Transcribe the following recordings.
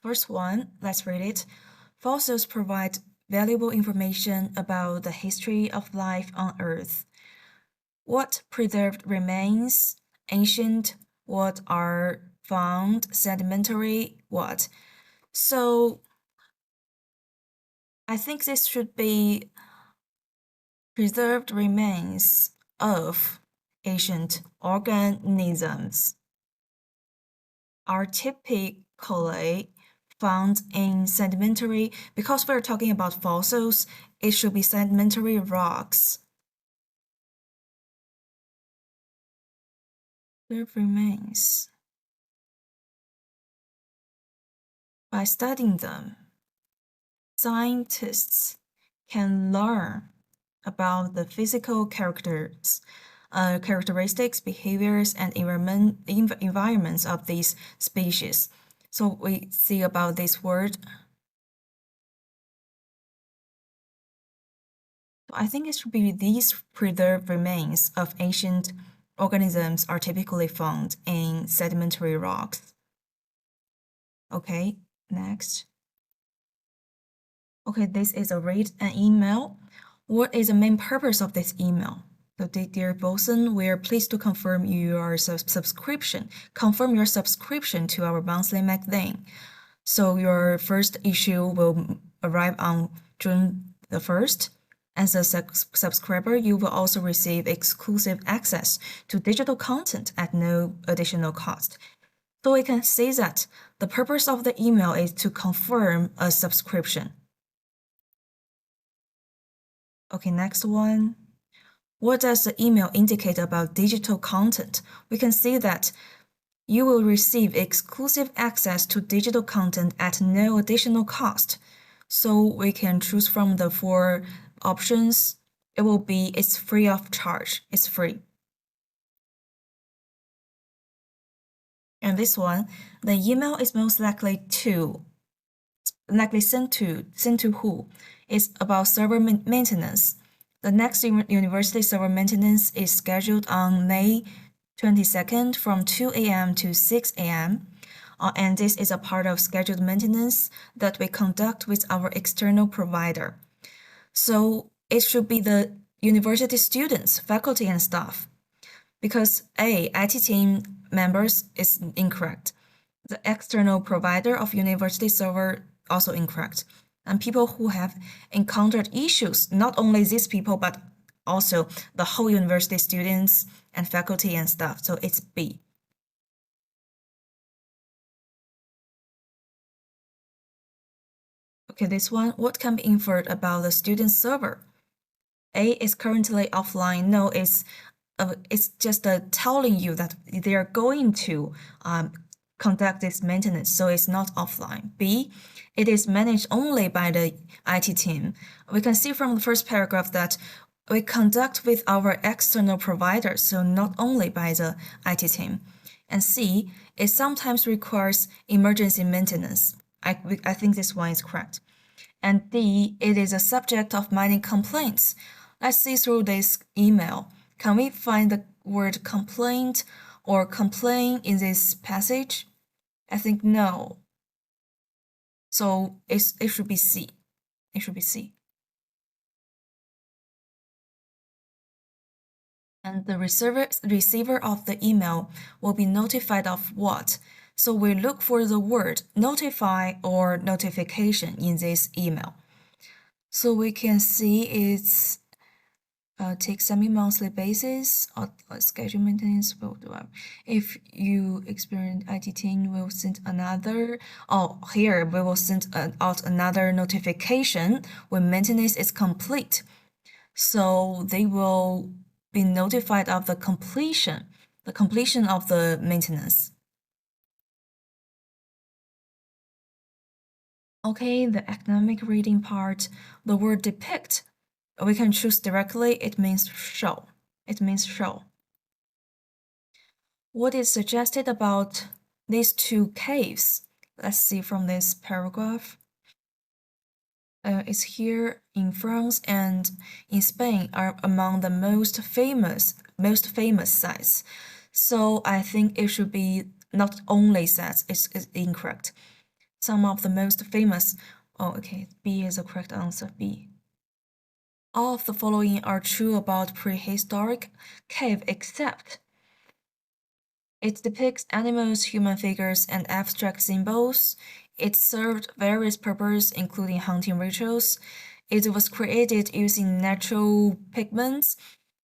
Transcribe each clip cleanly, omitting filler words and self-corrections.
First one, let's read it. Fossils provide valuable information about the history of life on Earth. What preserved remains? Ancient. What are found? Sedimentary. What? So I think this should be preserved remains of ancient organisms are typically found in sedimentary. Because we're talking about fossils, it should be sedimentary rocks. Preserved remains. By studying them, scientists can learn about the physical characteristics, behaviors, and environments of these species. So we see about this word. I think it should be these preserved remains of ancient organisms are typically found in sedimentary rocks. Okay, next. Okay, this is a read an email. What is the main purpose of this email? So, dear Boson, we are pleased to confirm your subscription. Confirm your subscription to our monthly magazine. So your first issue will arrive on June the 1st. As a subscriber, you will also receive exclusive access to digital content at no additional cost. So we can see that the purpose of the email is to confirm a subscription. Okay, next one. What does the email indicate about digital content? We can see that you will receive exclusive access to digital content at no additional cost. So we can choose from the 4 options. It's free of charge. It's free. And this one, the email is most likely sent to who? It's about server maintenance. The next university server maintenance is scheduled on May 22nd from 2 a.m. to 6 a.m. And this is a part of scheduled maintenance that we conduct with our external provider. So it should be the university students, faculty, and staff. Because A, IT team members is incorrect. The external provider of university server also incorrect. And people who have encountered issues, not only these people, but also the whole university students and faculty and staff. So it's B. Okay, this one, what can be inferred about the student server? A is currently offline. No, it's just telling you that they are going to conduct this maintenance, so it's not offline. B, it is managed only by the IT team. We can see from the first paragraph that we conduct with our external providers, so not only by the IT team. And C, it sometimes requires emergency maintenance. I think this one is correct. And D, it is a subject of many complaints. Let's see through this email. Can we find the word complaint or complain in this passage? I think no. So it should be C. It should be C. And the receiver of the email will be notified of what? So we look for the word notify or notification in this email. So we can see it's take semi-monthly basis or schedule maintenance. If you experience IT team, will send another. Here we will send out another notification when maintenance is complete. So they will be notified of the completion of the maintenance. Okay, the academic reading part, the word depict, we can choose directly. It means show. It means show. What is suggested about these 2 caves? Let's see from this paragraph. It's here in France and in Spain are among the most famous sites. So I think it should be not only sites. It's incorrect. some of the most famous. Oh, okay, B is the correct answer, B. All of the following are true about prehistoric cave except it depicts animals, human figures, and abstract symbols. It served various purposes, including hunting rituals. It was created using natural pigments.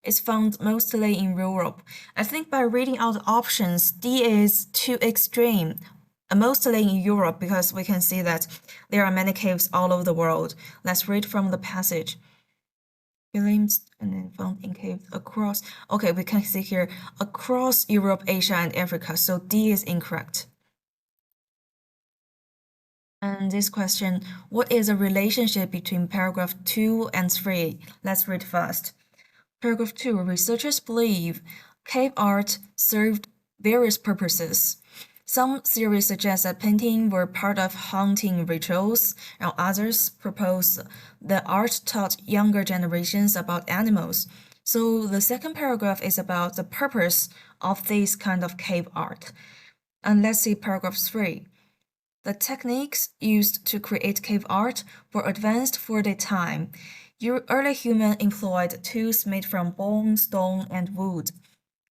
It's found mostly in Europe. I think by reading out the options, D is too extreme. Mostly in Europe, because we can see that there are many caves all over the world. Let's read from the passage. Films and then found in caves across. Okay, we can see here across Europe, Asia, and Africa. So D is incorrect. And this question, what is the relationship between paragraph 2 and 3? Let's read first. Paragraph 2, researchers believe cave art served various purposes. Some theories suggest that painting were part of hunting rituals, and others propose the art taught younger generations about animals. So the second paragraph is about the purpose of this kind of cave art. And let's see paragraph 3. The techniques used to create cave art were advanced for the time. Early humans employed tools made from bone, stone, and wood,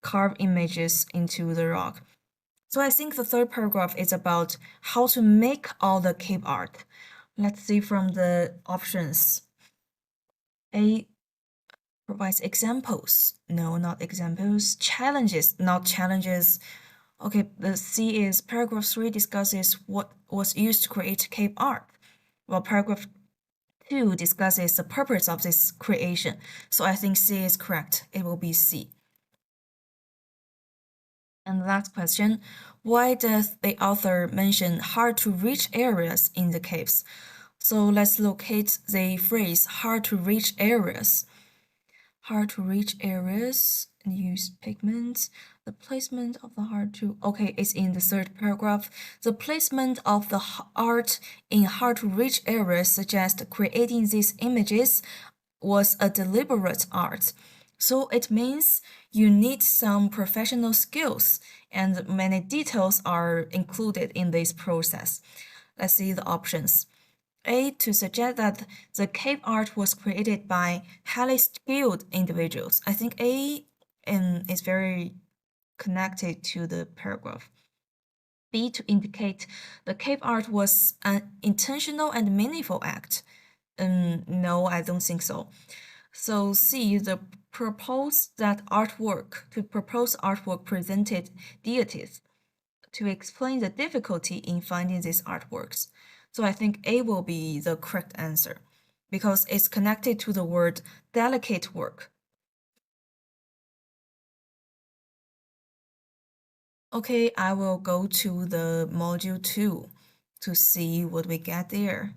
carved images into the rock. So I think the third paragraph is about how to make all the cave art. Let's see from the options. A provides examples. No, not examples. Challenges, not challenges. Okay, the C is paragraph 3 discusses what was used to create cave art, while paragraph 2 discusses the purpose of this creation. So I think C is correct. It will be C. And the last question, why does the author mention hard to reach areas in the caves? So let's locate the phrase hard to reach areas. Hard to reach areas and use pigments. The placement of the hard to, okay, it's in the third paragraph. The placement of the art in hard to reach areas suggests creating these images was a deliberate art. So it means you need some professional skills and many details are included in this process. Let's see the options. A, to suggest that the cave art was created by highly skilled individuals. I think A is very connected to the paragraph. B, to indicate the cave art was an intentional and meaningful act. No, I don't think so. So C, to propose artwork presented deities to explain the difficulty in finding these artworks. So I think A will be the correct answer because it's connected to the word delicate work. Okay, I will go to the module 2 to see what we get there.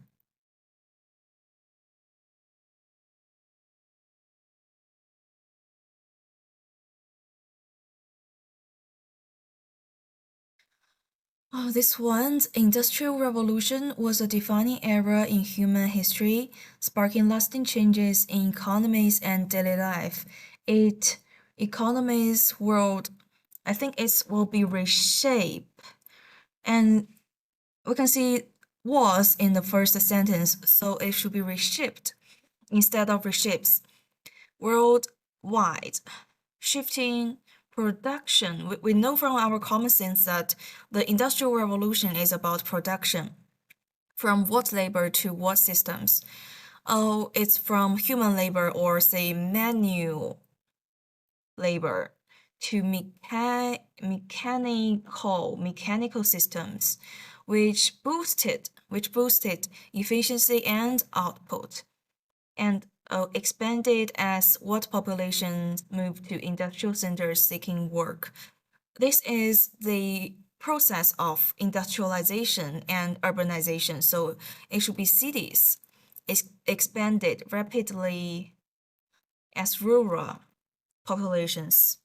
Oh, this one's Industrial Revolution was a defining era in human history, sparking lasting changes in economies and daily life. Economies world, I think it will be reshape. And we can see was in the first sentence, so it should be reshaped instead of reshapes. Worldwide, shifting production. We know from our common sense that the Industrial Revolution is about production. From what labor to what systems? Oh, it's from human labor or say manual labor to mechanical systems, which boosted efficiency and output, and expanded as what populations moved to industrial centers seeking work. This is the process of industrialization and urbanization. So it should be cities expanded rapidly as rural populations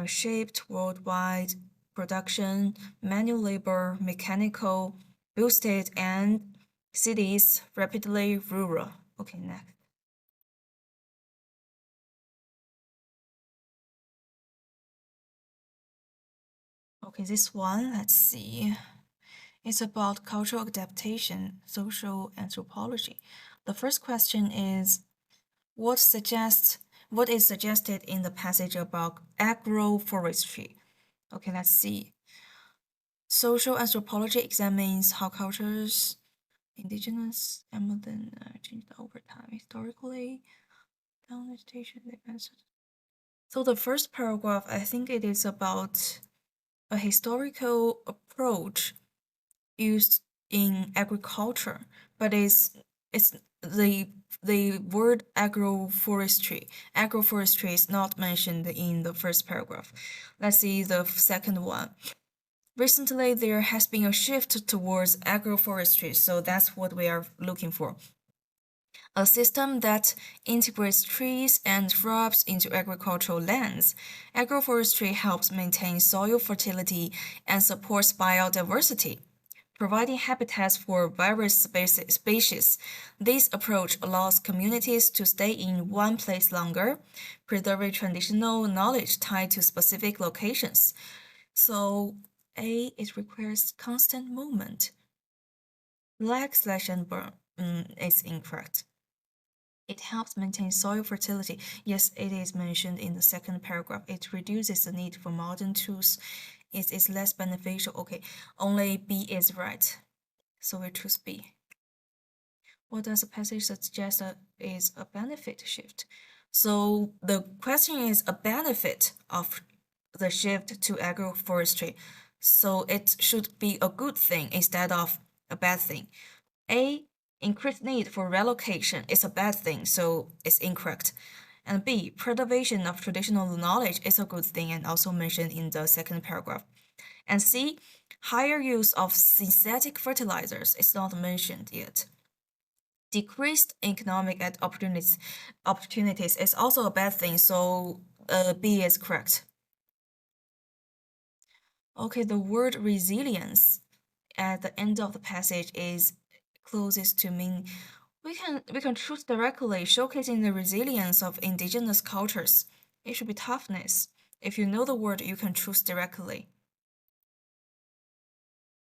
shaped worldwide production, manual labor, mechanical, boosted, and cities rapidly rural. Okay, next. Okay, this one, let's see. It's about cultural adaptation, social anthropology. The first question is, what is suggested in the passage about agroforestry? Okay, let's see. Social anthropology examines how cultures, indigenous and modern, changed over time historically. Down vegetation, so the first paragraph, I think it is about a historical approach used in agriculture, but it's the word agroforestry. Agroforestry is not mentioned in the first paragraph. Let's see the second one. Recently, there has been a shift towards agroforestry, so that's what we are looking for. A system that integrates trees and shrubs into agricultural lands. Agroforestry helps maintain soil fertility and supports biodiversity, providing habitats for various species. This approach allows communities to stay in one place longer, preserving traditional knowledge tied to specific locations. So A, it requires constant movement. Lag slash and burn is incorrect. It helps maintain soil fertility. Yes, it is mentioned in the second paragraph. It reduces the need for modern tools. It is less beneficial. Okay, only B is right. So we choose B. What does the passage suggest is a benefit shift? So the question is a benefit of the shift to agroforestry. So it should be a good thing instead of a bad thing. A, increased need for relocation is a bad thing, so it's incorrect. And B, preservation of traditional knowledge is a good thing and also mentioned in the second paragraph. And C, higher use of synthetic fertilizers is not mentioned yet. Decreased economic opportunities is also a bad thing, so B is correct. Okay, the word resilience at the end of the passage is closest to mean we can choose directly, showcasing the resilience of indigenous cultures. It should be toughness. If you know the word, you can choose directly.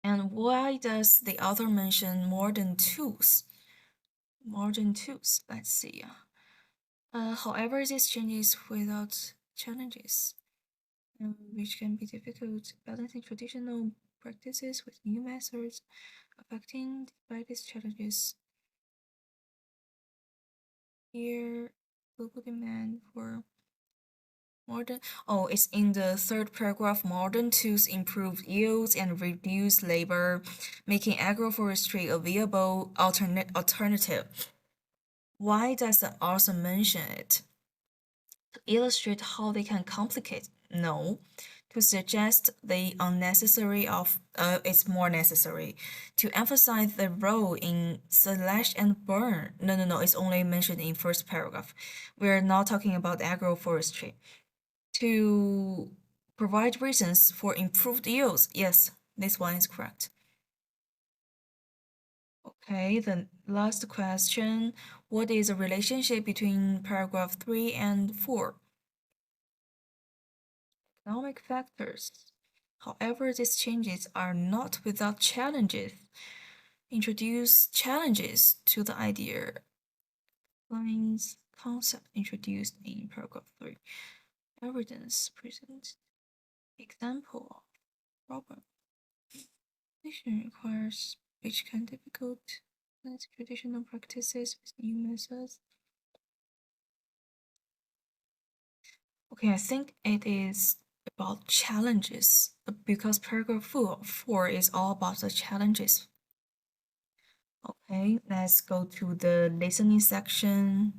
And why does the author mention modern tools? Modern tools, let's see. However, this changes without challenges, which can be difficult, balancing traditional practices with new methods, affecting despite these challenges. Here, global demand for modern, it's in the third paragraph. Modern tools improve yields and reduce labor, making agroforestry a viable alternative. Why does the author mention it? To illustrate how they can complicate? No. To suggest the unnecessary of it's more necessary. To emphasize the role in slash and burn. No, it's only mentioned in first paragraph. We're not talking about agroforestry. To provide reasons for improved yields. Yes, this one is correct. Okay, the last question. What is the relationship between paragraph 3 and 4? Economic factors. However, these changes are not without challenges. Introduce challenges to the idea. Lines concept introduced in paragraph 3. Evidence present. Example of problem. Diction requires which can difficult traditional practices with new methods. Okay, I think it is about challenges because paragraph 4 is all about the challenges. Okay, let's go to the listening section.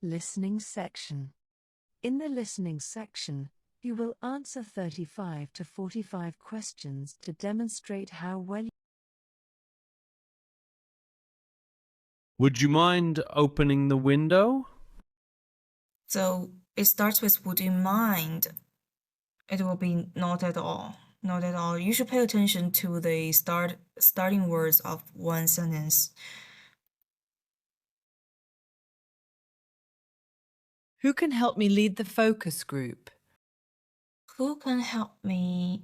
Listening section. In the listening section, you will answer 35 to 45 questions to demonstrate how well. Would you mind opening the window? So it starts with would you mind? It will be not at all. Not at all. You should pay attention to the starting words of one sentence. Who can help me lead the focus group? Who can help me?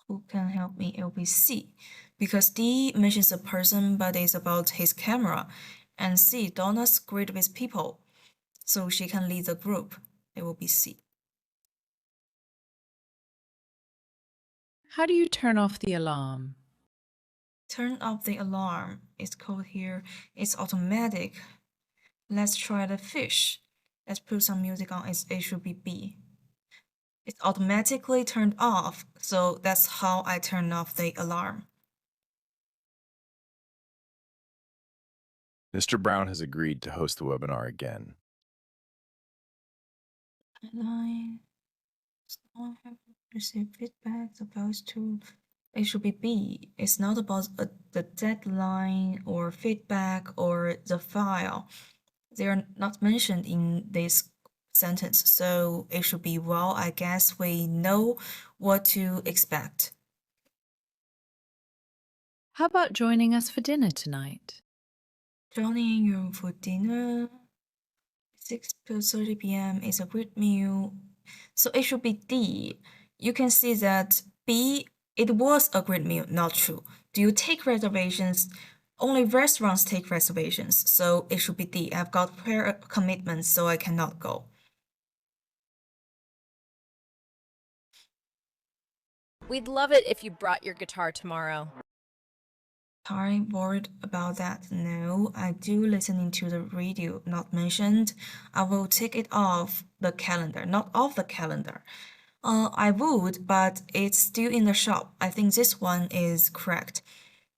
Who can help me? It will be C, because D mentions a person, but it's about his camera, and C, Donna's great with people, so she can lead the group. It will be C. How do you turn off the alarm? Turn off the alarm. It's called here. It's automatic. Let's try the fish. Let's put some music on. It should be B. It's automatically turned off, so that's how I turn off the alarm. Mr. Brown has agreed to host the webinar again. Deadline. Someone have received feedback about to. It should be B. It's not about the deadline or feedback or the file. They are not mentioned in this sentence, so it should be, well, I guess we know what to expect. How about joining us for dinner tonight? Joining you for dinner. 6:30 p.m. is a great meal. So it should be D. You can see that B, it was a great meal, not true. Do you take reservations? Only restaurants take reservations, so it should be D. I've got prior commitments, so I cannot go. We'd love it if you brought your guitar tomorrow. Are you worried about that? No, I do listening to the radio, not mentioned. I will take it off the calendar, not off the calendar. I would, but it's still in the shop. I think this one is correct.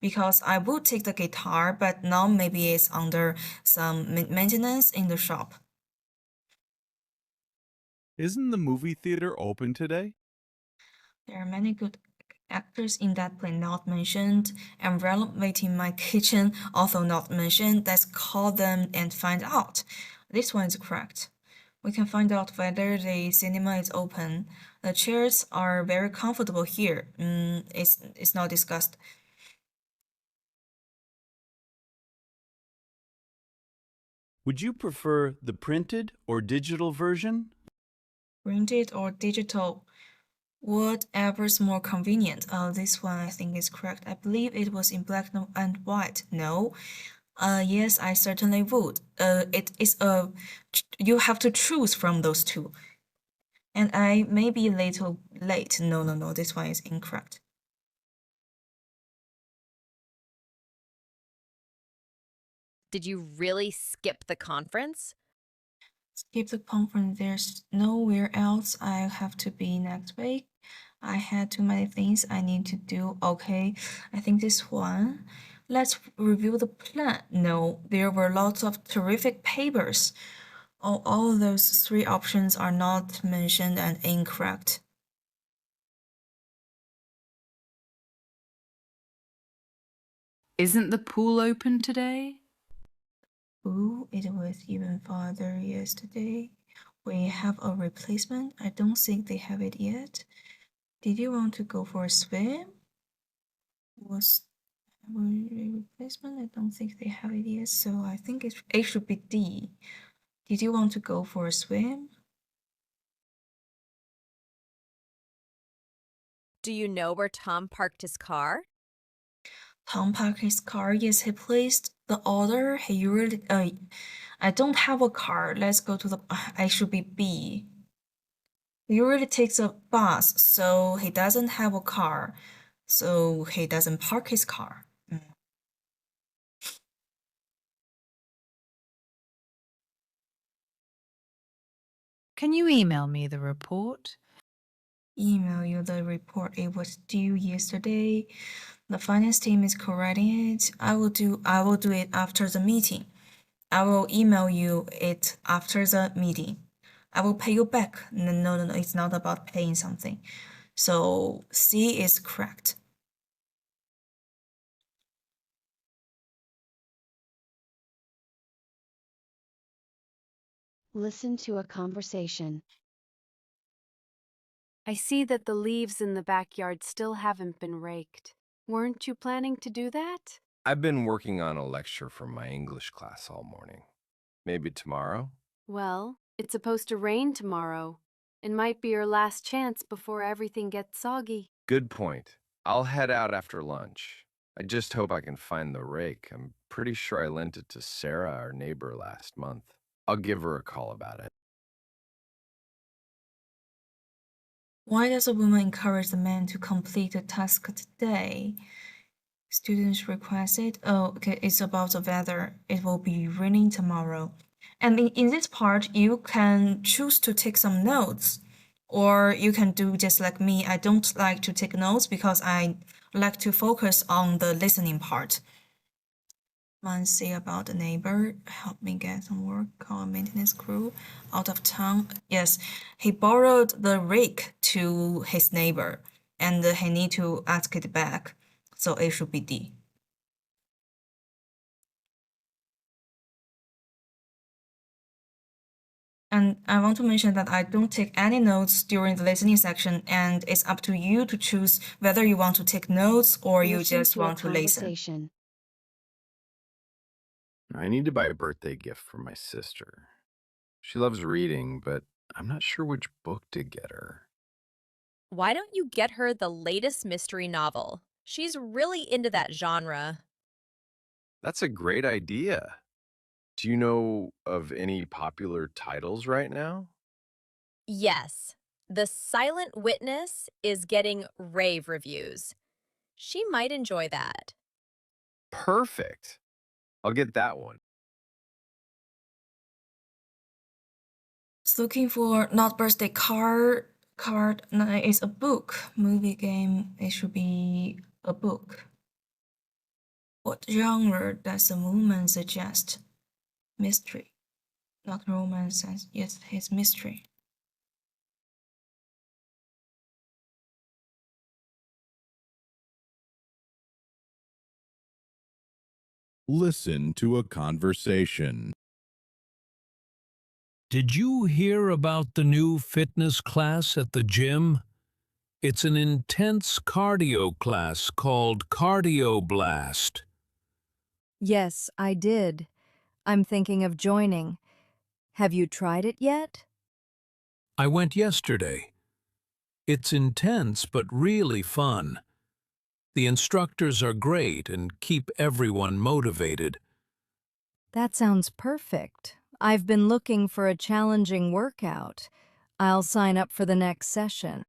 Because I would take the guitar, but now maybe it's under some maintenance in the shop. Isn't the movie theater open today? There are many good actors in that play not mentioned, and renovating my kitchen also not mentioned. Let's call them and find out. This one is correct. We can find out whether the cinema is open. The chairs are very comfortable here. It's not discussed. Would you prefer the printed or digital version? Printed or digital, whatever's more convenient. This one I think is correct. I believe it was in black and white. No. Yes, I certainly would. It is you have to choose from those two. And I may be a little late. No, this one is incorrect. Did you really skip the conference? Skip the conference. There's nowhere else I have to be next week. I had too many things I need to do. Okay, I think this one. Let's review the plan. No, there were lots of terrific papers. All those three options are not mentioned and incorrect. Isn't the pool open today? Ooh, it was even farther yesterday. We have a replacement. I don't think they have it yet. Did you want to go for a swim? Was a replacement? I don't think they have it yet, so I think it should be D. Did you want to go for a swim? Do you know where Tom parked his car? Tom parked his car. Yes, he placed the order. He usually. I don't have a car. Let's go to the. I should be B. He usually takes a bus, so he doesn't have a car. So he doesn't park his car. Can you email me the report? Email you the report. It was due yesterday. The finance team is correcting it. I will do it after the meeting. I will email you it after the meeting. I will pay you back. No, it's not about paying something. So C is correct. Listen to a conversation. I see that the leaves in the backyard still haven't been raked. Weren't you planning to do that? I've been working on a lecture for my English class all morning. Maybe tomorrow? Well, it's supposed to rain tomorrow. It might be your last chance before everything gets soggy. Good point. I'll head out after lunch. I just hope I can find the rake. I'm pretty sure I lent it to Sarah, our neighbor, last month. I'll give her a call about it. Why does a woman encourage the man to complete the task today? Students requested. Oh, okay, it's about the weather. It will be raining tomorrow. And in this part, you can choose to take some notes, or you can do just like me. I don't like to take notes because I like to focus on the listening part. Man say about the neighbor, help me get some work, call a maintenance crew, out of town. Yes, he borrowed the rake to his neighbor, and he need to ask it back. So it should be D. And I want to mention that I don't take any notes during the listening section, and it's up to you to choose whether you want to take notes or you just want to listen. I need to buy a birthday gift for my sister. She loves reading, but I'm not sure which book to get her. Why don't you get her the latest mystery novel? She's really into that genre. That's a great idea. Do you know of any popular titles right now? Yes, The Silent Witness is getting rave reviews. She might enjoy that. Perfect. I'll get that one. It's looking for not birthday card. No, it's a book. Movie game. It should be a book. What genre does the movement suggest? Mystery, not romance. Yes, it's mystery. Listen to a conversation. Did you hear about the new fitness class at the gym? It's an intense cardio class called Cardio Blast. Yes, I did. I'm thinking of joining. Have you tried it yet? I went yesterday. It's intense but really fun. The instructors are great and keep everyone motivated. That sounds perfect. I've been looking for a challenging workout. I'll sign up for the next session.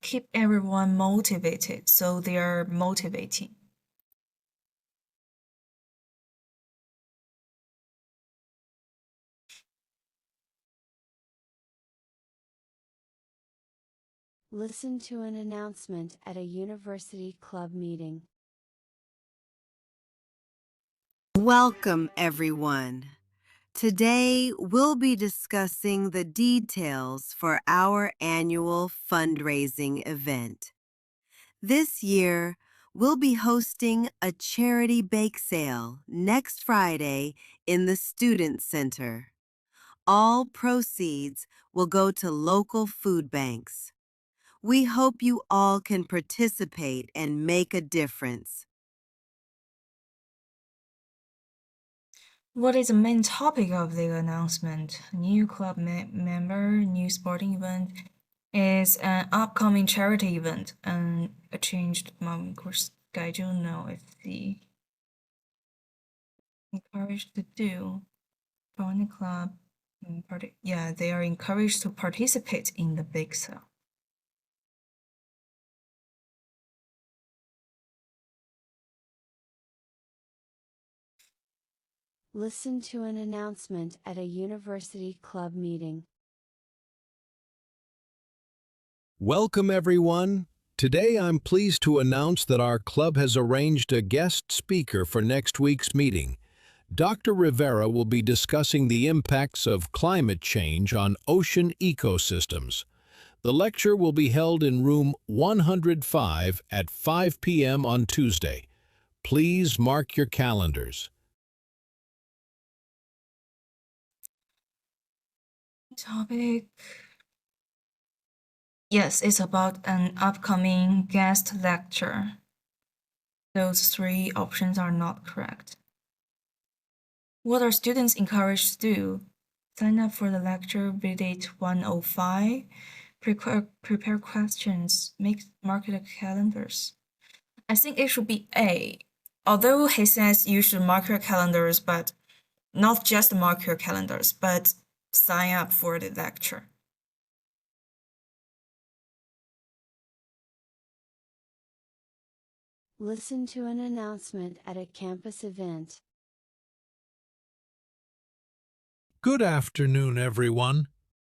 Keep everyone motivated, so they are motivating. Listen to an announcement at a university club meeting. Welcome, everyone. Today, we'll be discussing the details for our annual fundraising event. This year, we'll be hosting a charity bake sale next Friday in the Student Center. All proceeds will go to local food banks. We hope you all can participate and make a difference. What is the main topic of the announcement? New club member, new sporting event is an upcoming charity event and a changed course schedule. No, it's the encouraged to do. Join the club. Yeah, they are encouraged to participate in the bake sale. Listen to an announcement at a university club meeting. Welcome, everyone. Today I'm pleased to announce that our club has arranged a guest speaker for next week's meeting. Dr. Rivera will be discussing the impacts of climate change on ocean ecosystems. The lecture will be held in room 105 at 5 p.m. on Tuesday. Please mark your calendars. Topic. Yes, it's about an upcoming guest lecture. Those three options are not correct. What are students encouraged to do? Sign up for the lecture, visit 105, prepare questions, mark the calendars. I think it should be A. Although he says you should mark your calendars, but not just mark your calendars, but sign up for the lecture. Listen to an announcement at a campus event. Good afternoon, everyone.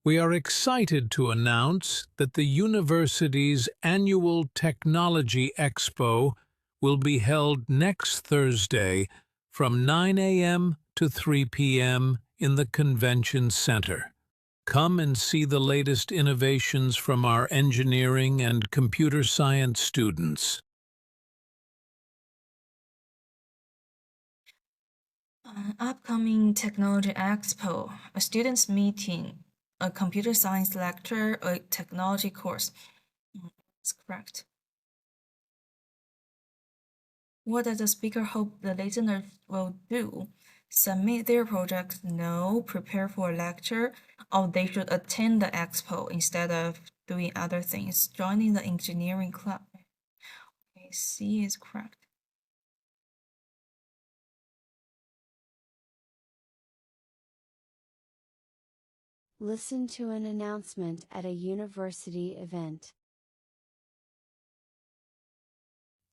We are excited to announce that the university's annual Technology Expo will be held next Thursday from 9 a.m. to 3 p.m. in the Convention Center. Come and see the latest innovations from our engineering and computer science students. Upcoming Technology Expo, a students' meeting, a computer science lecture, a technology course. That's correct. What does the speaker hope the listeners will do? Submit their projects? No. Prepare for a lecture? Or they should attend the expo instead of doing other things. Joining the engineering club. Okay, C is correct. Listen to an announcement at a university event.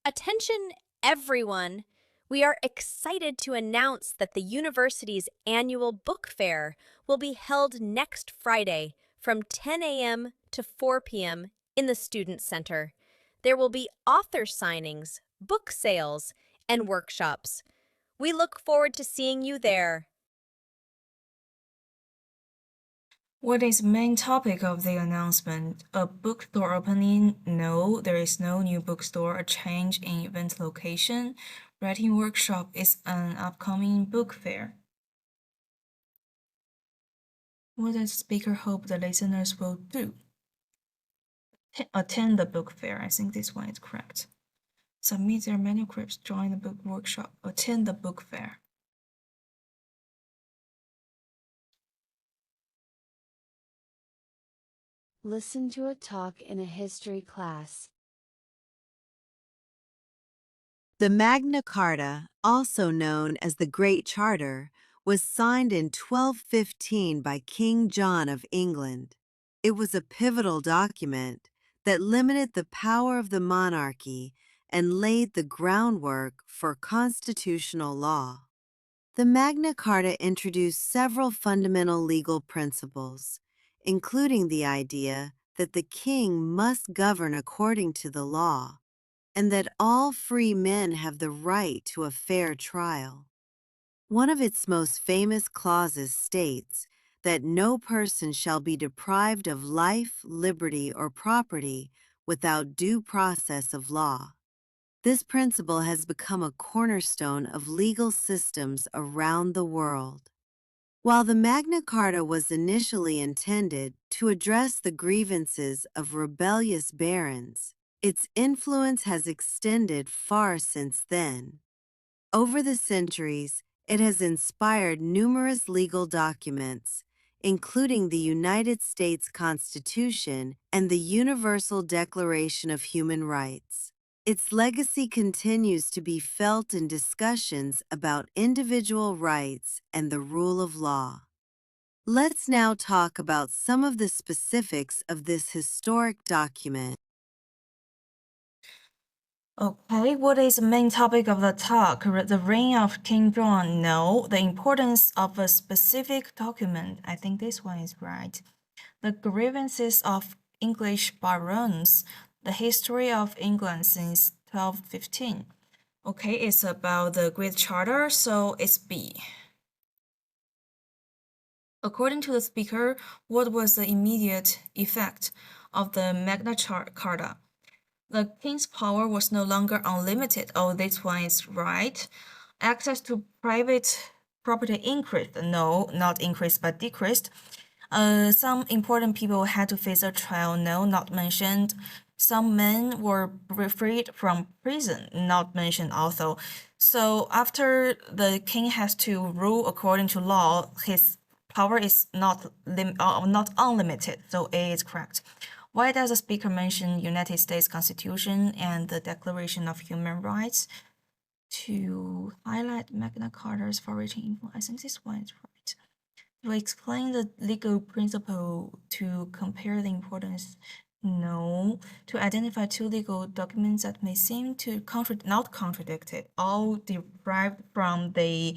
Attention, everyone! We are excited to announce that the university's annual book fair will be held next Friday from 10 a.m. to 4 p.m. in the Student Center. There will be author signings, book sales, and workshops. We look forward to seeing you there. What is the main topic of the announcement? A bookstore opening? No, there is no new bookstore. A change in event location. Writing workshop is an upcoming book fair. What does the speaker hope the listeners will do? Attend the book fair. I think this one is correct. Submit their manuscripts, join the book workshop, attend the book fair. Listen to a talk in a history class. The Magna Carta, also known as the Great Charter, was signed in 1215 by King John of England. It was a pivotal document that limited the power of the monarchy and laid the groundwork for constitutional law. The Magna Carta introduced several fundamental legal principles, including the idea that the king must govern according to the law, and that all free men have the right to a fair trial. One of its most famous clauses states that no person shall be deprived of life, liberty, or property without due process of law. This principle has become a cornerstone of legal systems around the world. While the Magna Carta was initially intended to address the grievances of rebellious barons, its influence has extended far since then. Over the centuries, it has inspired numerous legal documents, including the United States Constitution and the Universal Declaration of Human Rights. Its legacy continues to be felt in discussions about individual rights and the rule of law. Let's now talk about some of the specifics of this historic document. Okay, what is the main topic of the talk? The reign of King John? No, the importance of a specific document. I think this one is right. The grievances of English barons. The history of England since 1215. Okay, it's about the Great Charter, so it's B. According to the speaker, what was the immediate effect of the Magna Carta? The king's power was no longer unlimited. Oh, this one is right. Access to private property increased. No, not increased, but decreased. Some important people had to face a trial. No, not mentioned. Some men were freed from prison. Not mentioned also. So after the king has to rule according to law, his power is not unlimited. So A is correct. Why does the speaker mention United States Constitution and the Declaration of Human Rights? To highlight Magna Carta's far-reaching influence. I think this one is right. To explain the legal principle, to compare the importance. No. To identify two legal documents that may seem to not contradicted, all derived from the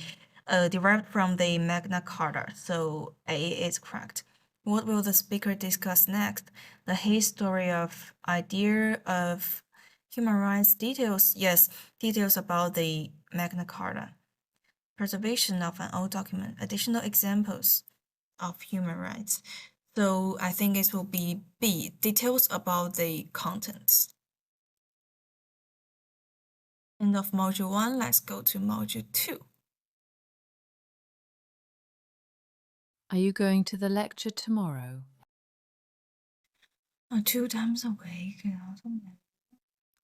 Magna Carta. So A is correct. What will the speaker discuss next? The history of idea of human rights details. Yes, details about the Magna Carta. Preservation of an old document. Additional examples of human rights. So I think it will be B, details about the contents. End of module 1, let's go to module 2. Are you going to the lecture tomorrow? 2 times a week.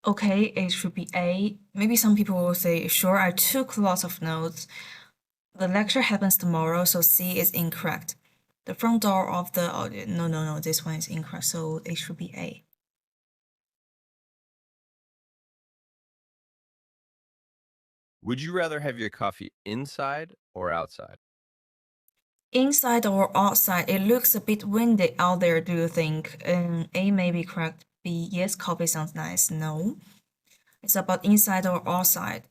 Okay, it should be A. Maybe some people will say, sure, I took lots of notes. The lecture happens tomorrow, so C is incorrect. The front door of the no, this one is incorrect, so it should be A. Would you rather have your coffee inside or outside? Inside or outside, it looks a bit windy out there, do you think? A may be correct. B, yes, coffee sounds nice. No. It's about inside or outside.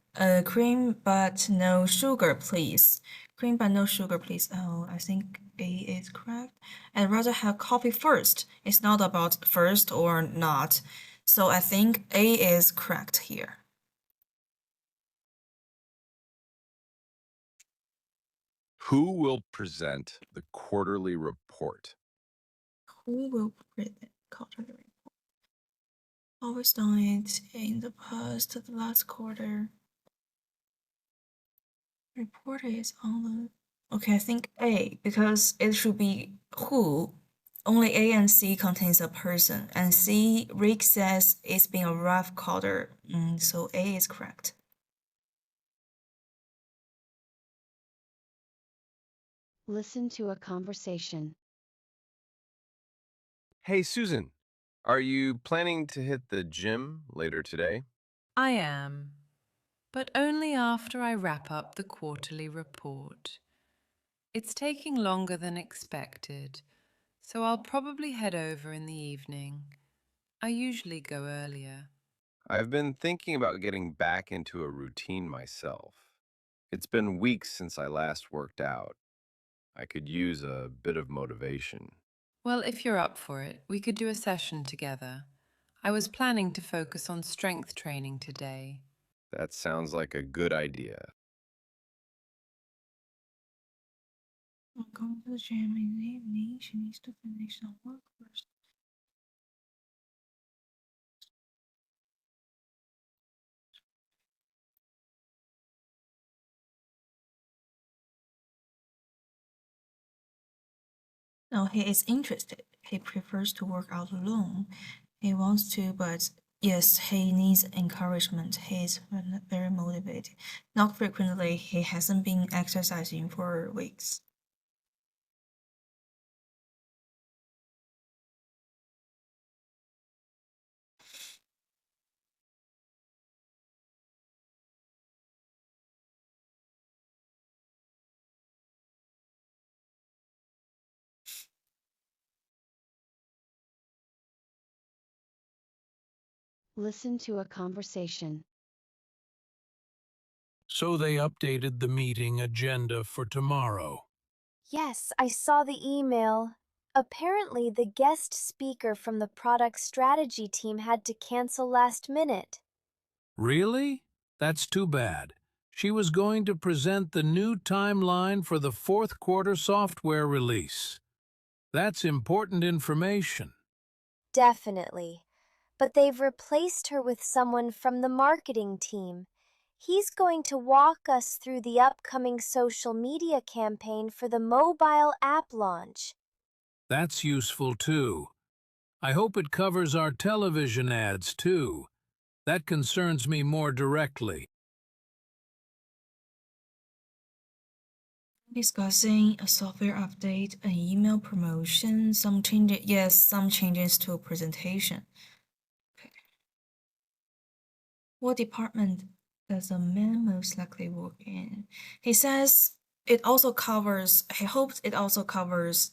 Cream but no sugar, please. Cream but no sugar, please. Oh, I think A is correct. I'd rather have coffee first. It's not about first or not. So I think A is correct here. Who will present the quarterly report? Who will present quarterly report? Always done it in the past, the last quarter. Report is on the... Okay, I think A, because it should be who. Only A and C contains a person, and C, Rick says it's been a rough quarter, so A is correct. Listen to a conversation. Hey, Susan, are you planning to hit the gym later today? I am, but only after I wrap up the quarterly report. It's taking longer than expected, so I'll probably head over in the evening. I usually go earlier. I've been thinking about getting back into a routine myself. It's been weeks since I last worked out. I could use a bit of motivation. Well, if you're up for it, we could do a session together. I was planning to focus on strength training today. That sounds like a good idea. I'm going to the gym in the evening. She needs to finish some work first. No, he is interested. He prefers to work out alone. He wants to, but yes, he needs encouragement. He is very motivated. Not frequently, he hasn't been exercising for weeks. Listen to a conversation. So they updated the meeting agenda for tomorrow. Yes, I saw the email. Apparently, the guest speaker from the product strategy team had to cancel last minute. Really? That's too bad. She was going to present the new timeline for the fourth quarter software release. That's important information. Definitely. but they've replaced her with someone from the marketing team. He's going to walk us through the upcoming social media campaign for the mobile app launch. That's useful too. I hope it covers our television ads too. That concerns me more directly. Discussing a software update, an email promotion, some changes, yes, some changes to a presentation. Okay. What department does a man most likely work in? He says it also covers, he hopes it also covers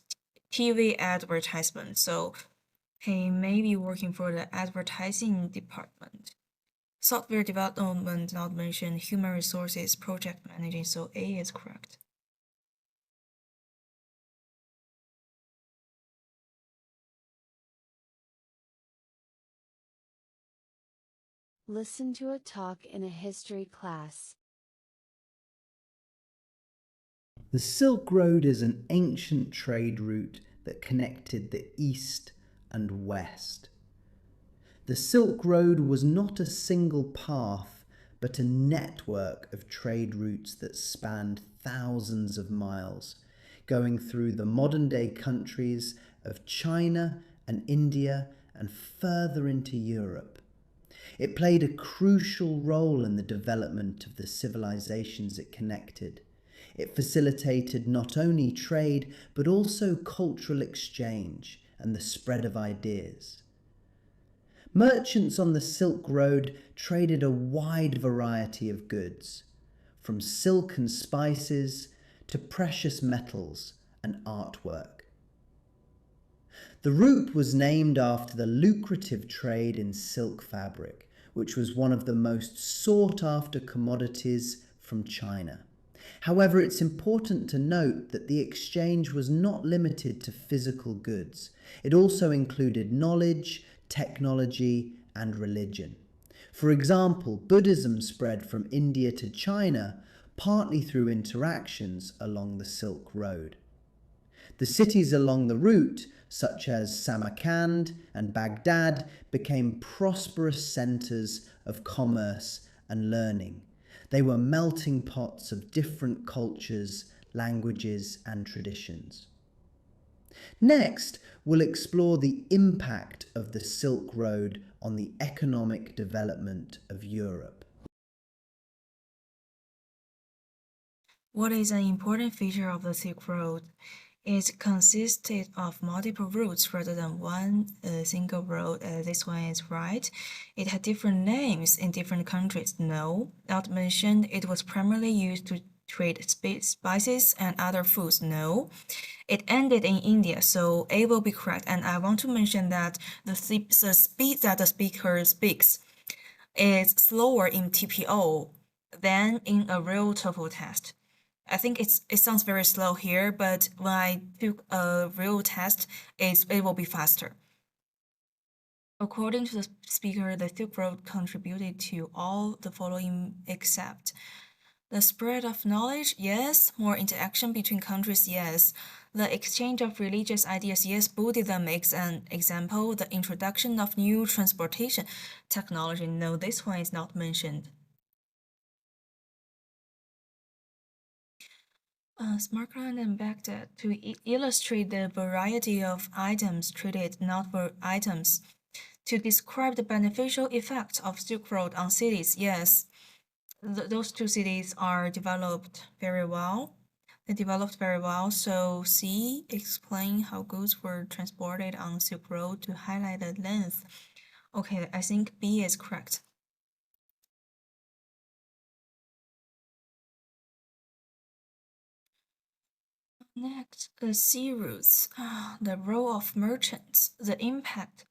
TV advertisement, so he may be working for the advertising department. Software development not mentioned, human resources, project managing, so A is correct. Listen to a talk in a history class. The Silk Road is an ancient trade route that connected the East and West. The Silk Road was not a single path, but a network of trade routes that spanned thousands of miles, going through the modern-day countries of China and India and further into Europe. It played a crucial role in the development of the civilizations it connected. It facilitated not only trade, but also cultural exchange and the spread of ideas. Merchants on the Silk Road traded a wide variety of goods, from silk and spices to precious metals and artwork. The route was named after the lucrative trade in silk fabric, which was one of the most sought-after commodities from China. However, it's important to note that the exchange was not limited to physical goods. It also included knowledge, technology, and religion. For example, Buddhism spread from India to China partly through interactions along the Silk Road. The cities along the route, such as Samarkand and Baghdad, became prosperous centers of commerce and learning. They were melting pots of different cultures, languages, and traditions. Next, we'll explore the impact of the Silk Road on the economic development of Europe. What is an important feature of the Silk Road? It consisted of multiple routes rather than one single road. This one is right. It had different names in different countries. No, not mentioned. It was primarily used to trade spices and other foods. No. It ended in India, so A will be correct. And I want to mention that the speed that the speaker speaks is slower in TPO than in a real TOEFL test. I think it sounds very slow here, but when I took a real test, it will be faster. According to the speaker, the Silk Road contributed to all the following except the spread of knowledge, yes. More interaction between countries, yes. The exchange of religious ideas, yes. Buddhism is an example. The introduction of new transportation technology, no, this one is not mentioned. Samarkand and Baghdad to illustrate the variety of items treated, not for items. To describe the beneficial effects of Silk Road on cities, yes. Those two cities are developed very well. They developed very well. So C, explain how goods were transported on Silk Road to highlight the length. Okay, I think B is correct. Next, the sea routes, the role of merchants, the impact.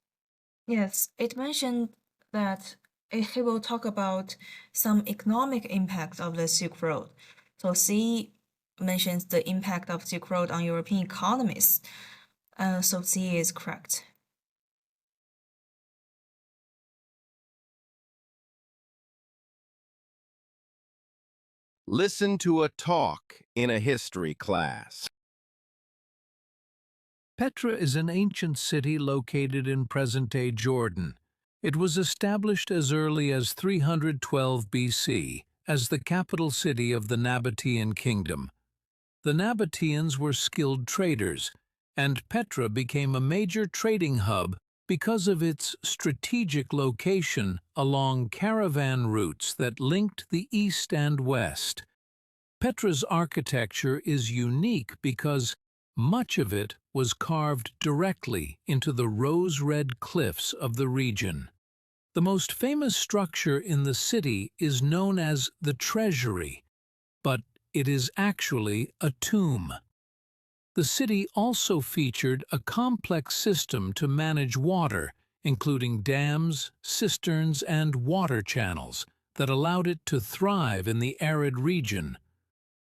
Yes, it mentioned that he will talk about some economic impact of the Silk Road. So C mentions the impact of Silk Road on European economies. So C is correct. Listen to a talk in a history class. Petra is an ancient city located in present-day Jordan. It was established as early as 312 BC as the capital city of the Nabatean kingdom. The Nabateans were skilled traders, and Petra became a major trading hub because of its strategic location along caravan routes that linked the east and west. Petra's architecture is unique because much of it was carved directly into the rose-red cliffs of the region. The most famous structure in the city is known as the Treasury, but it is actually a tomb. The city also featured a complex system to manage water, including dams, cisterns, and water channels, that allowed it to thrive in the arid region.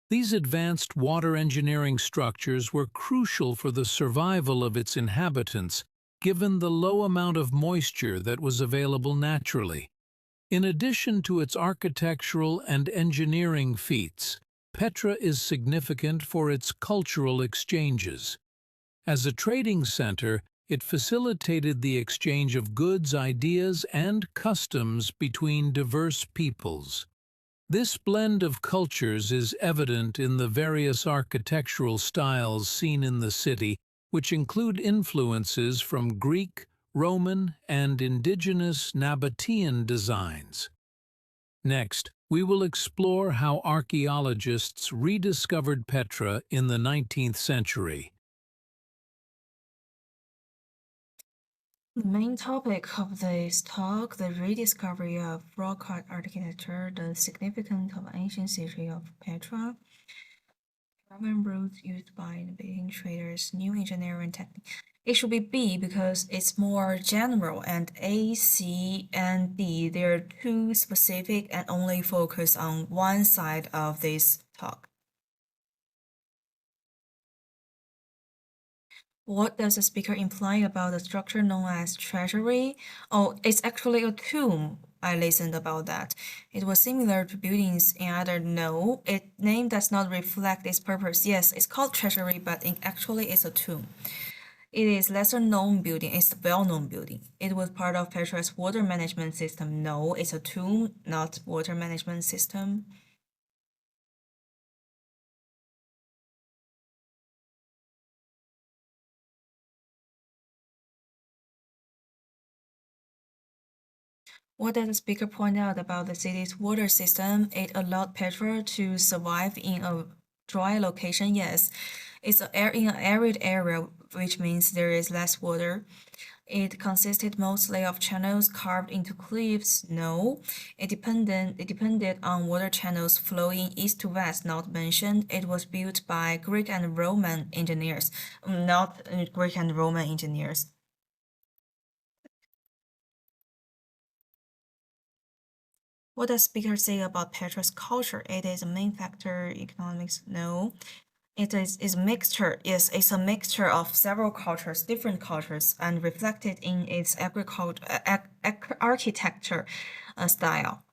These advanced water engineering structures were crucial for the survival of its inhabitants, given the low amount of moisture that was available naturally. In addition to its architectural and engineering feats, Petra is significant for its cultural exchanges. As a trading center, it facilitated the exchange of goods, ideas, and customs between diverse peoples. This blend of cultures is evident in the various architectural styles seen in the city, which include influences from Greek, Roman, and indigenous Nabatean designs. Next, we will explore how archaeologists rediscovered Petra in the 19th century. The main topic of this talk, the rediscovery of rock art architecture, the significance of ancient city of Petra, caravan routes used by Nabatean traders, new engineering technique. It should be B because it's more general, and A, C, and D, they're too specific and only focus on one side of this talk. What does the speaker imply about the structure known as treasury? Oh, it's actually a tomb. I listened about that. It was similar to buildings in other. No, its name does not reflect its purpose. Yes, it's called treasury, but actually it's a tomb. It is lesser known building. It's a well-known building. It was part of Petra's water management system. No, it's a tomb, not water management system. What does the speaker point out about the city's water system? It allowed Petra to survive in a dry location. Yes, it's in an arid area, which means there is less water. It consisted mostly of channels carved into cliffs. No, it depended on water channels flowing east to west. Not mentioned. It was built by Greek and Roman engineers. Not Greek and Roman engineers. What does speaker say about Petra's culture? It is a main factor. Economics? No. It is a mixture. Yes, it's a mixture of several cultures, different cultures, and reflected in its architecture style.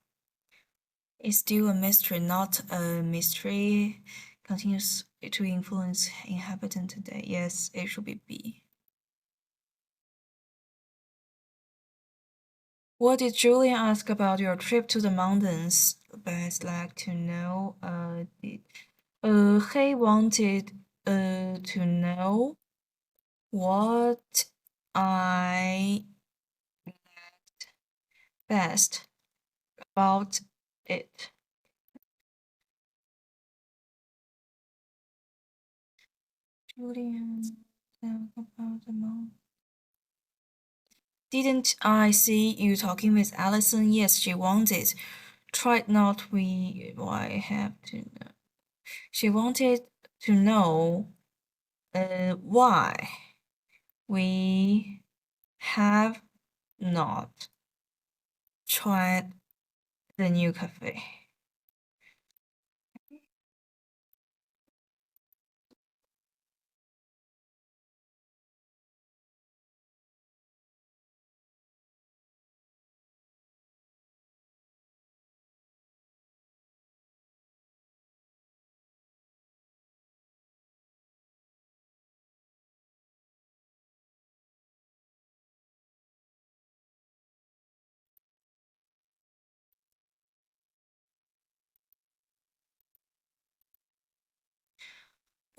It's still a mystery, not a mystery. Continues to influence inhabitant today. Yes, it should be B. What did Julian ask about your trip to the mountains? Best like to know. He wanted to know what I liked best about it. Julian about the mountain. Didn't I see you talking with Allison? Yes, she wanted. Tried not we. Why have to know? She wanted to know why we have not tried the new cafe.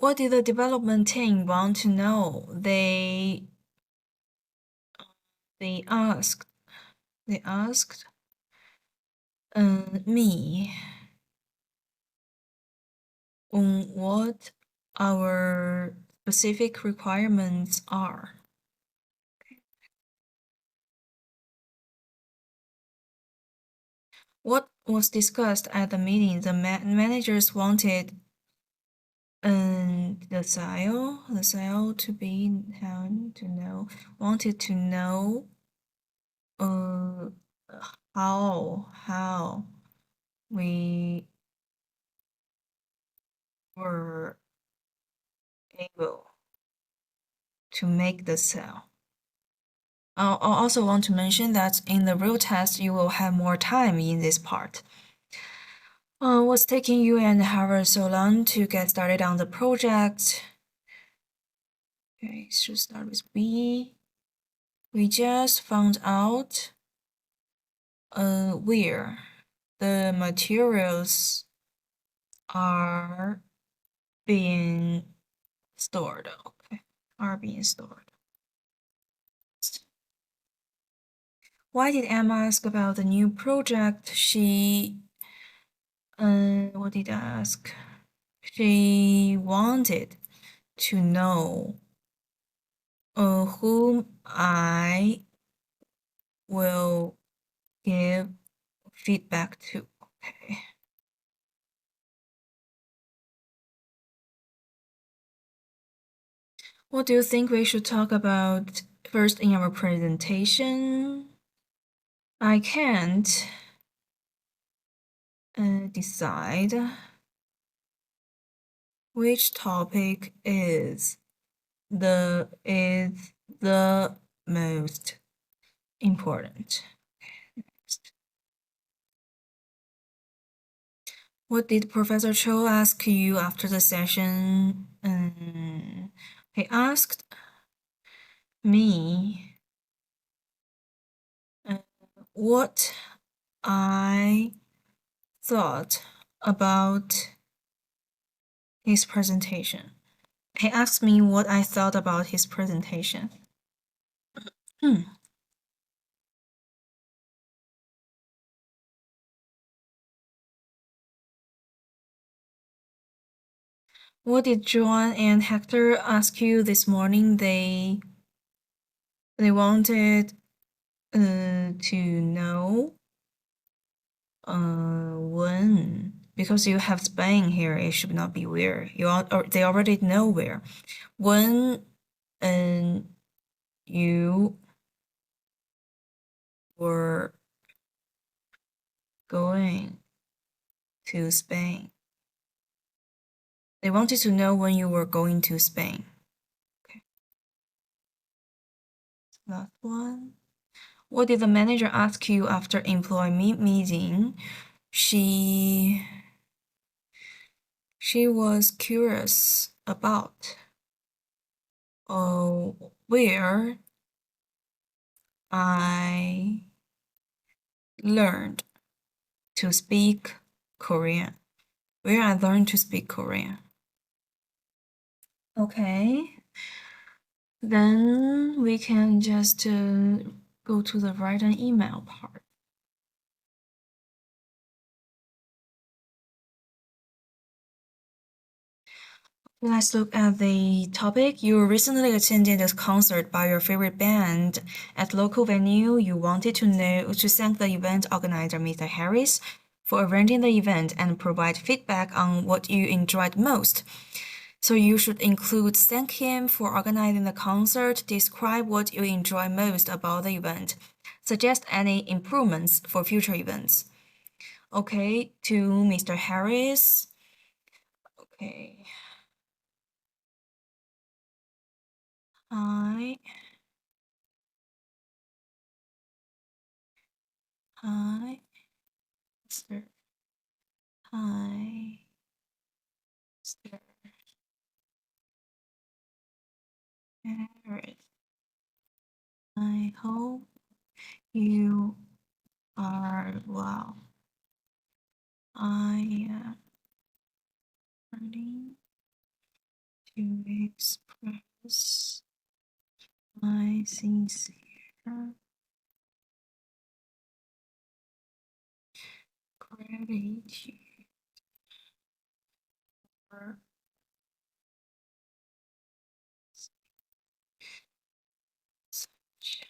what did the development team want to know? They asked me on what our specific requirements are. What was discussed at the meeting? The managers wanted the SIL to be wanted to know how we were able to make the cell. I also want to mention that in the real test, you will have more time in this part. What's taking you and Harvard so long to get started on the project? Okay, should start with B. We just found out where the materials are being stored. Okay, are being stored. Why did Emma ask about the new project? She, what did I ask? She wanted to know whom I will give feedback to. Okay. What do you think we should talk about first in our presentation? I can't decide which topic is the most important. Next. What did Professor Cho ask you after the session? He asked me what I thought about his presentation. He asked me what I thought about his presentation. What did Joan and Hector ask you this morning? They wanted to know when, because you have Spain here, it should not be where. They already know where. When you were going to Spain. They wanted to know when you were going to Spain. Okay. Last one. What did the manager ask you after employee meeting? She was curious about where I learned to speak Korean. Where I learned to speak Korean. Okay. Then we can just go to the write an email part. Let's look at the topic. You recently attended a concert by your favorite band at local venue. You wanted to thank the event organizer, Mr. Harris, for arranging the event and provide feedback on what you enjoyed most. So you should include thank him for organizing the concert, describe what you enjoy most about the event, suggest any improvements for future events. Okay, to Mr. Harris. Okay. Hi, Mr. Hi, Mr. Harris. I hope you are well. I am learning to express my sincere gratitude for such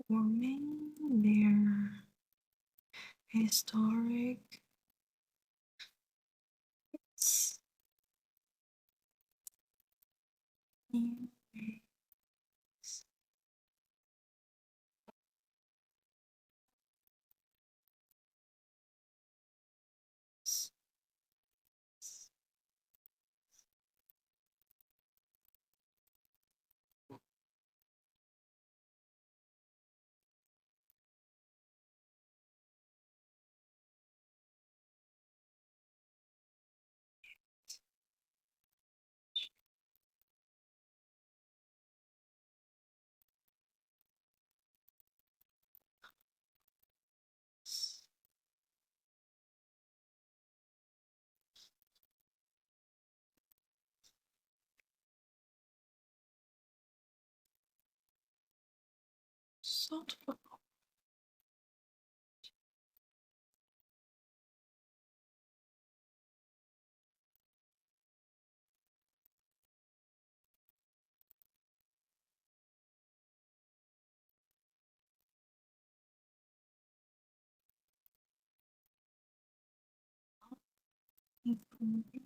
performing their historic new ways. Thoughtful. Information.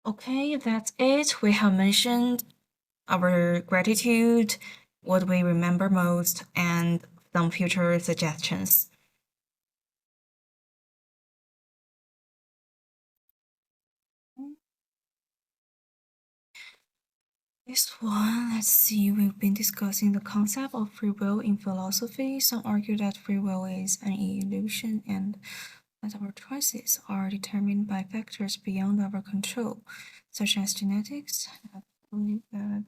Okay, that's it. We have mentioned our gratitude, what we remember most, and some future suggestions. This one, let's see, we've been discussing the concept of free will in philosophy. Some argue that free will is an illusion and that our choices are determined by factors beyond our control, such as genetics. I believe that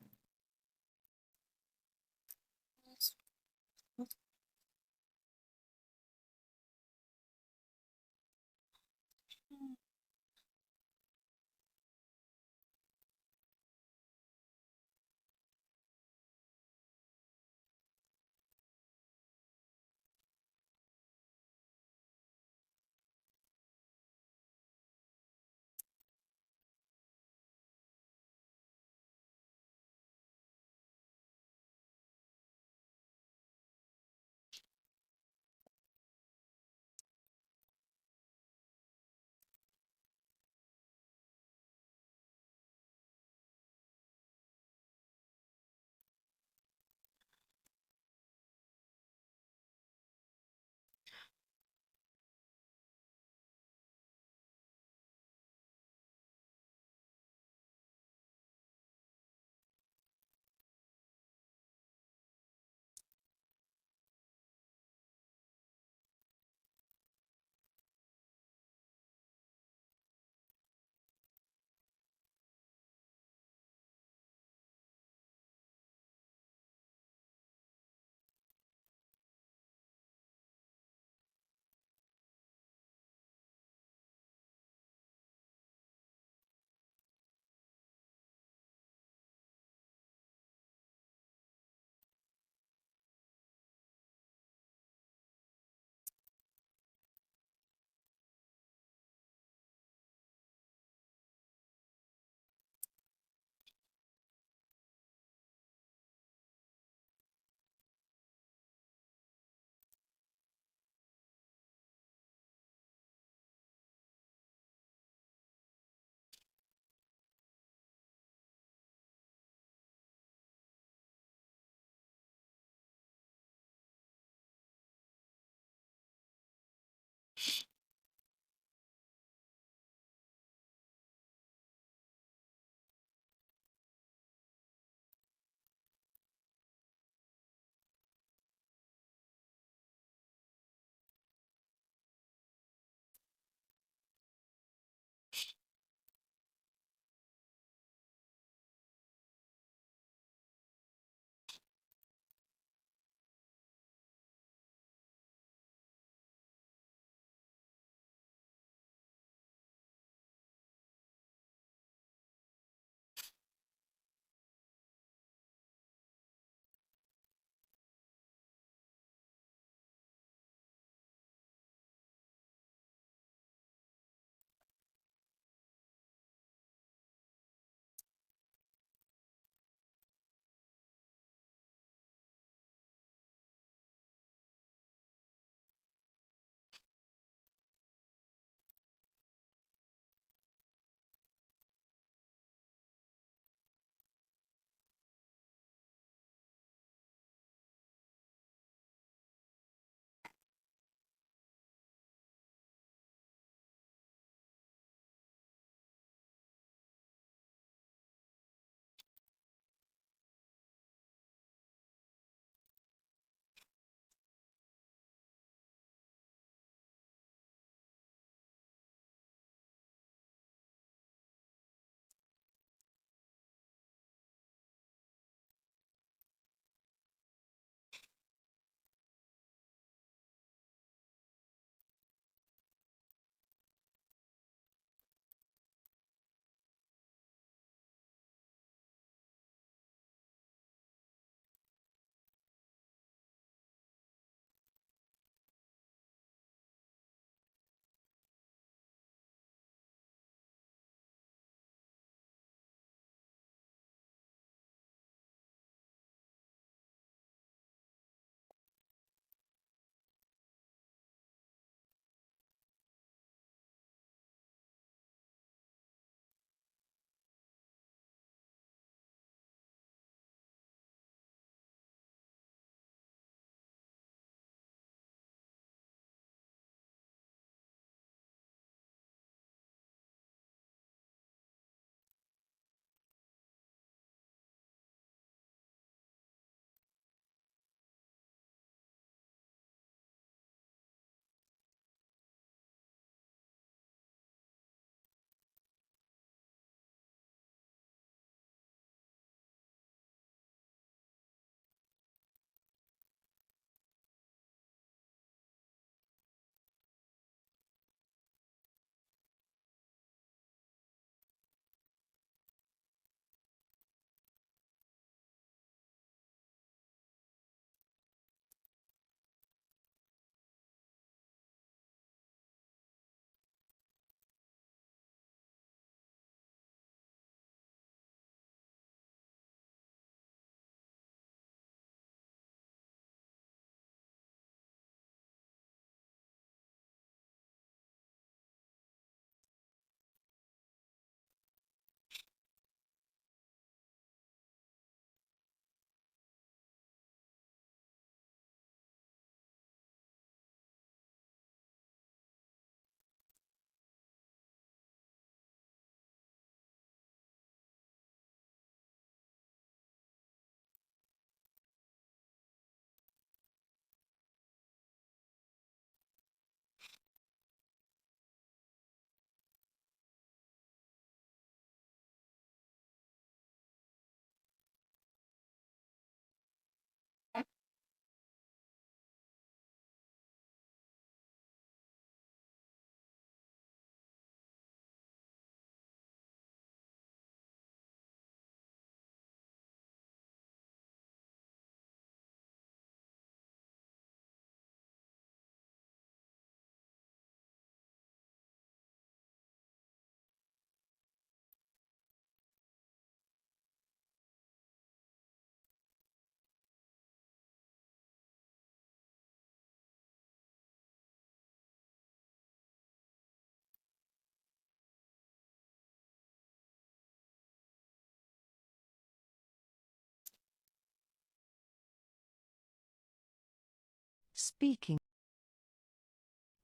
Speaking.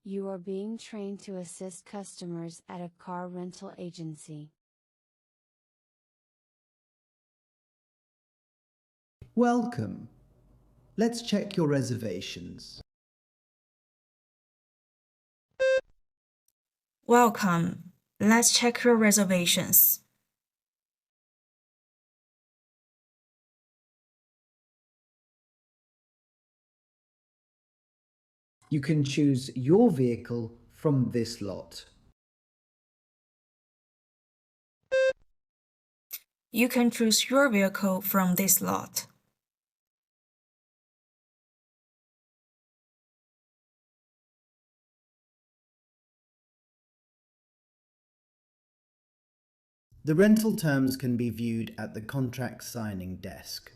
You are being trained to assist customers at a car rental agency. Welcome. Let's check your reservations. Welcome. Let's check your reservations. You can choose your vehicle from this lot. You can choose your vehicle from this lot. The rental terms can be viewed at the contract signing desk.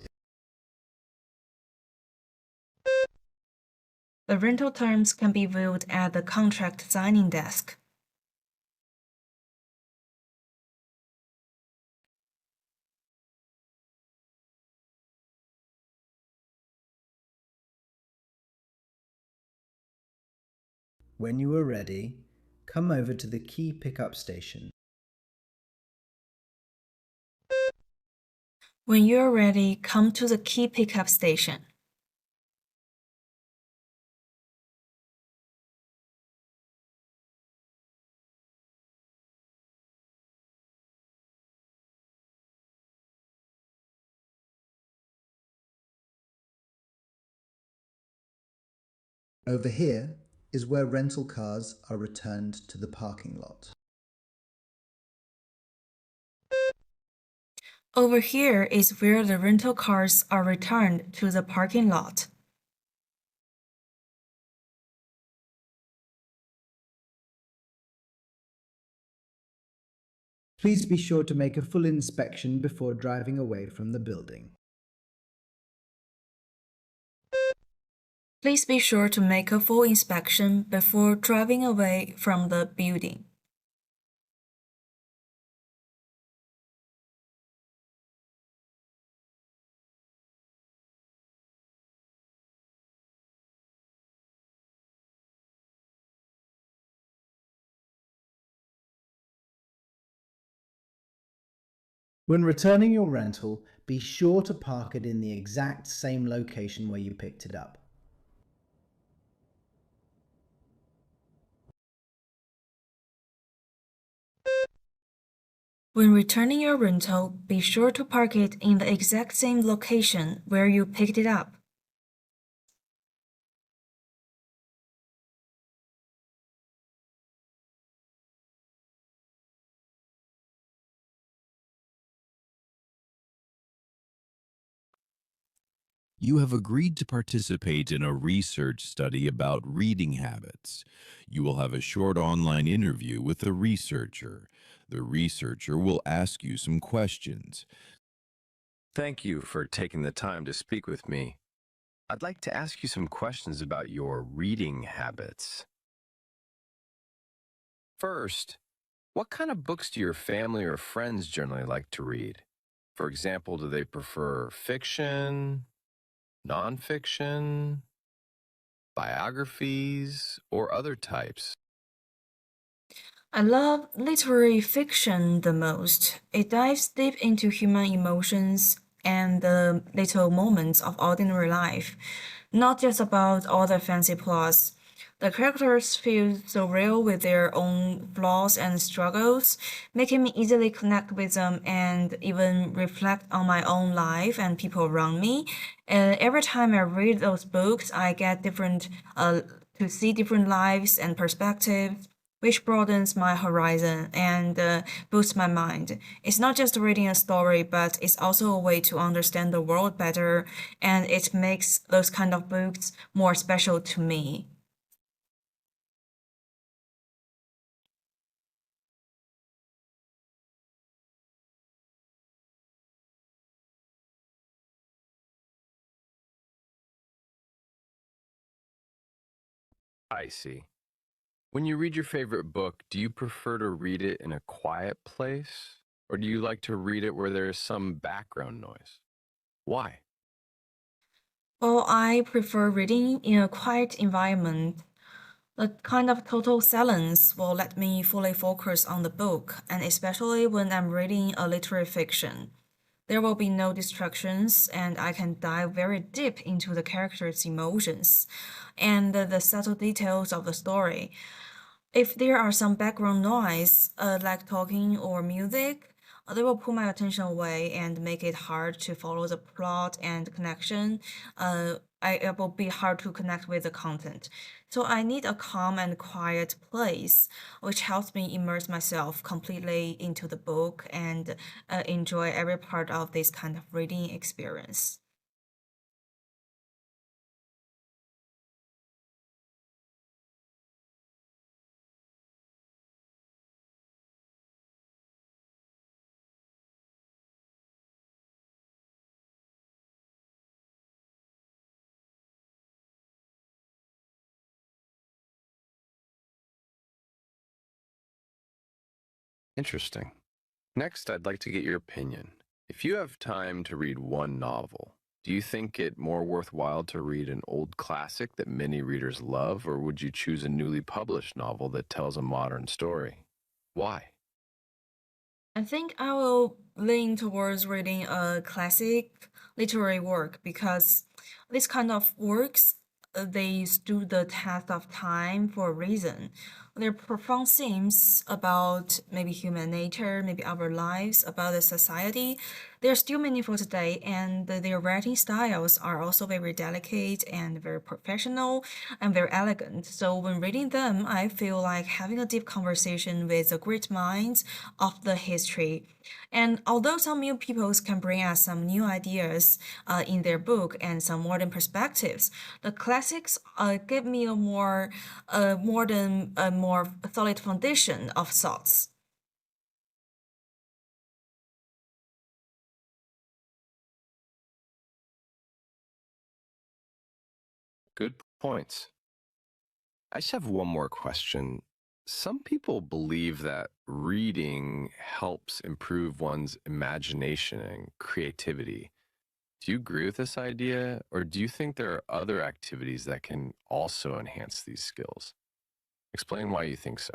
The rental terms can be viewed at the contract signing desk. When you are ready, come over to the key pickup station. When you're ready, come to the key pickup station. Over here is where rental cars are returned to the parking lot. Over here is where the rental cars are returned to the parking lot. Please be sure to make a full inspection before driving away from the building. Please be sure to make a full inspection before driving away from the building. When returning your rental, be sure to park it in the exact same location where you picked it up. When returning your rental, be sure to park it in the exact same location where you picked it up. You have agreed to participate in a research study about reading habits. You will have a short online interview with a researcher. The researcher will ask you some questions. Thank you for taking the time to speak with me. I'd like to ask you some questions about your reading habits. First, what kind of books do your family or friends generally like to read? For example, do they prefer fiction, nonfiction, biographies, or other types? I love literary fiction the most. It dives deep into human emotions and the little moments of ordinary life, not just about all the fancy plots. The characters feel so real with their own flaws and struggles, making me easily connect with them and even reflect on my own life and people around me. And every time I read those books, I get to see different lives and perspectives, which broadens my horizon and boosts my mind. It's not just reading a story, but it's also a way to understand the world better, and it makes those kind of books more special to me. I see. When you read your favorite book, do you prefer to read it in a quiet place, or do you like to read it where there is some background noise? Why? Well, I prefer reading in a quiet environment. The kind of total silence will let me fully focus on the book, and especially when I'm reading a literary fiction. There will be no distractions, and I can dive very deep into the characters' emotions and the subtle details of the story. If there are some background noise, like talking or music, they will pull my attention away and make it hard to follow the plot and connection. It will be hard to connect with the content. So I need a calm and quiet place, which helps me immerse myself completely into the book and enjoy every part of this kind of reading experience. Interesting. Next, I'd like to get your opinion. If you have time to read one novel, do you think it more worthwhile to read an old classic that many readers love, or would you choose a newly published novel that tells a modern story? Why? I think I will lean towards reading a classic literary work because this kind of works they stood the test of time for a reason. Their profound themes about maybe human nature, maybe our lives, about the society, they're still meaningful today, and their writing styles are also very delicate and very professional and very elegant. So when reading them, I feel like having a deep conversation with the great minds of the history. And although some new peoples can bring us some new ideas in their book and some modern perspectives, the classics give me a more modern, a more solid foundation of thoughts. Good points. I just have one more question. Some people believe that reading helps improve one's imagination and creativity. Do you agree with this idea, or do you think there are other activities that can also enhance these skills? Explain why you think so.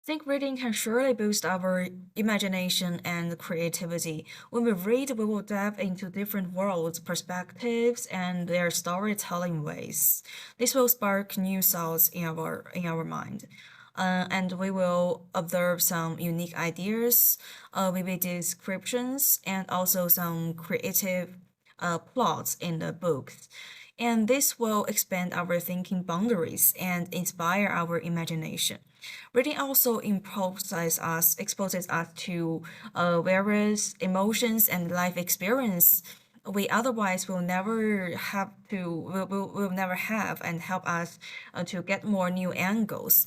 Think reading can surely boost our imagination and creativity. When we read, we will dive into different worlds, perspectives, and their storytelling ways. This will spark new thoughts in our mind. And we will observe some unique ideas, vivid descriptions, and also some creative plots in the books. And this will expand our thinking boundaries and inspire our imagination. Reading also exposes us to various emotions and life experience we otherwise will never have and help us to get more new angles.